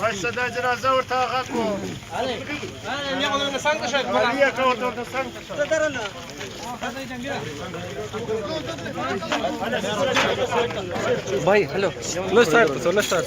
Başta jinaza ortağa ko. Ali, ya sanki şey. Aliye kavurdu sanki. भाई hello लो start solo start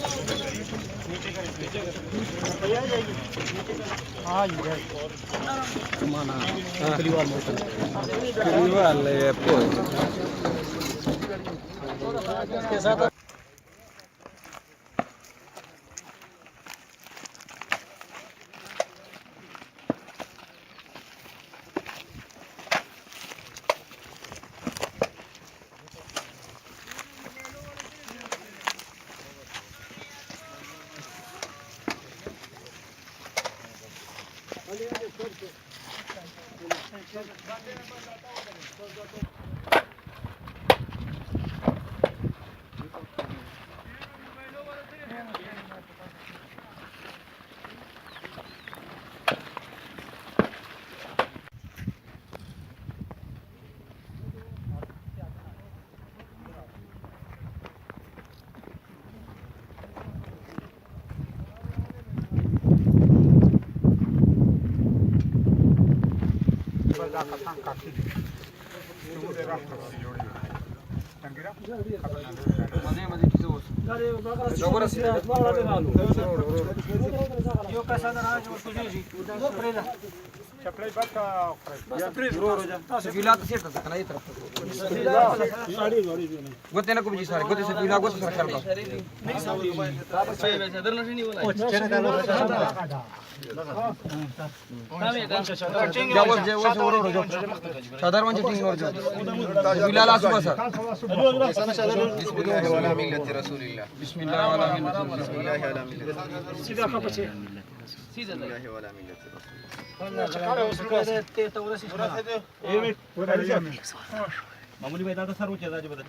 मामूली भाई दादा सर्व के राज बदल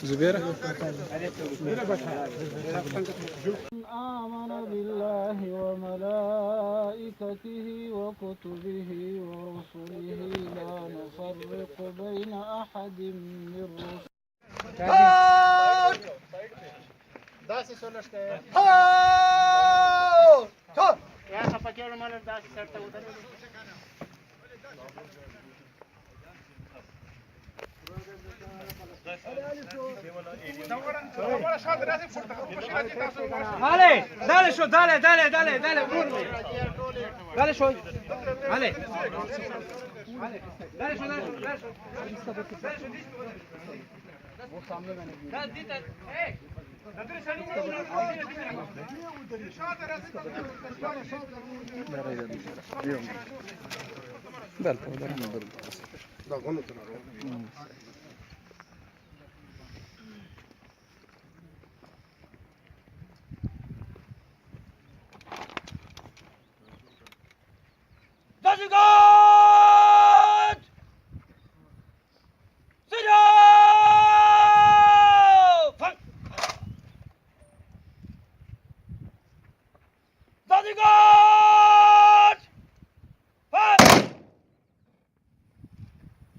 زبير آمن بالله وملائكته وكتبه ورسله لا نفرق بين أحد من رسله. Dasi sonuçta. Ya kapatıyorum onu dasi sertte utanıyor. علي دale شو دale دale شوي علي دale شو वो सामने मैंने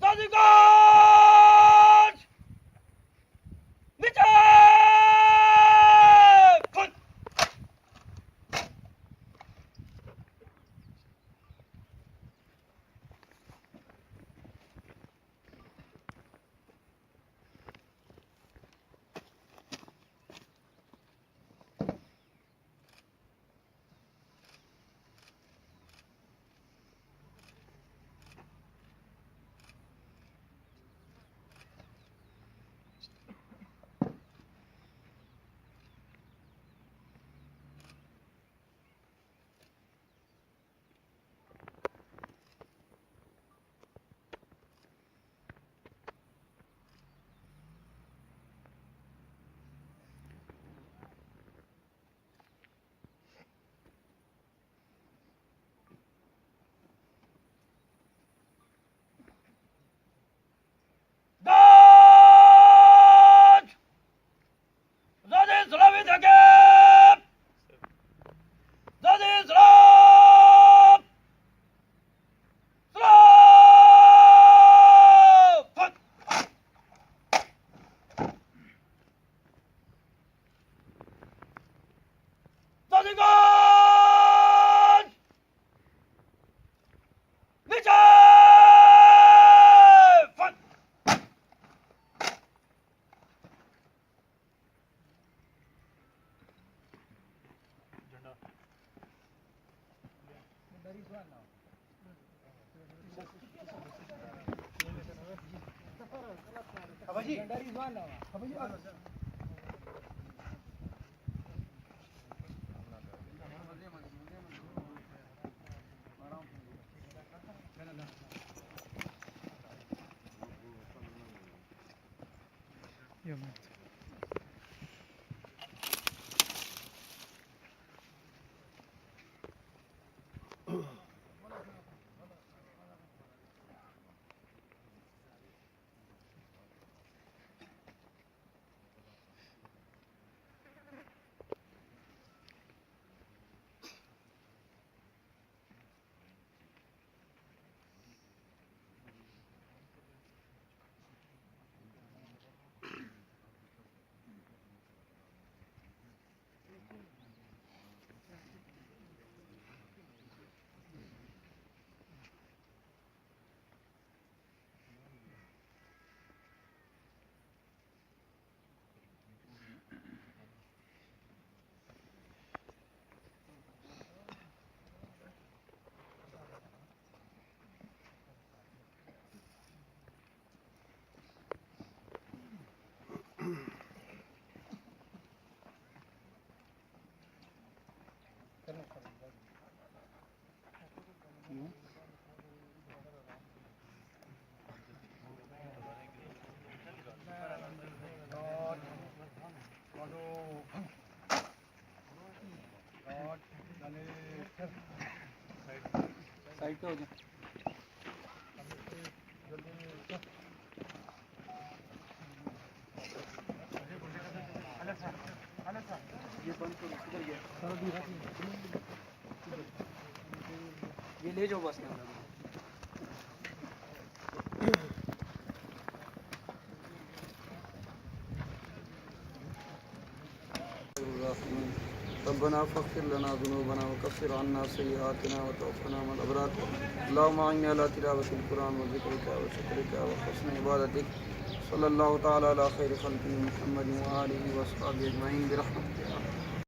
Zadiko! साइड पे हो जाए। ये ले जाओ बस कैमरा। रब्बना फ़ग़फ़िर लना ज़ुनूबना वकफ़िर अन्ना सय्यिआतिना वतवफ़्फ़ना मअल अबरार। अल्लाहुम्मा अइन्ना अला तिलावतिल कुरान व ज़िक्रिका व शुक्रिका व हुस्नि इबादतिक। सल्लल्लाहु तआला अला खैरि ख़ल्क़िही मुहम्मदिन व आलिहि व अस्हाबिहि अजमईन बिरहमतिका।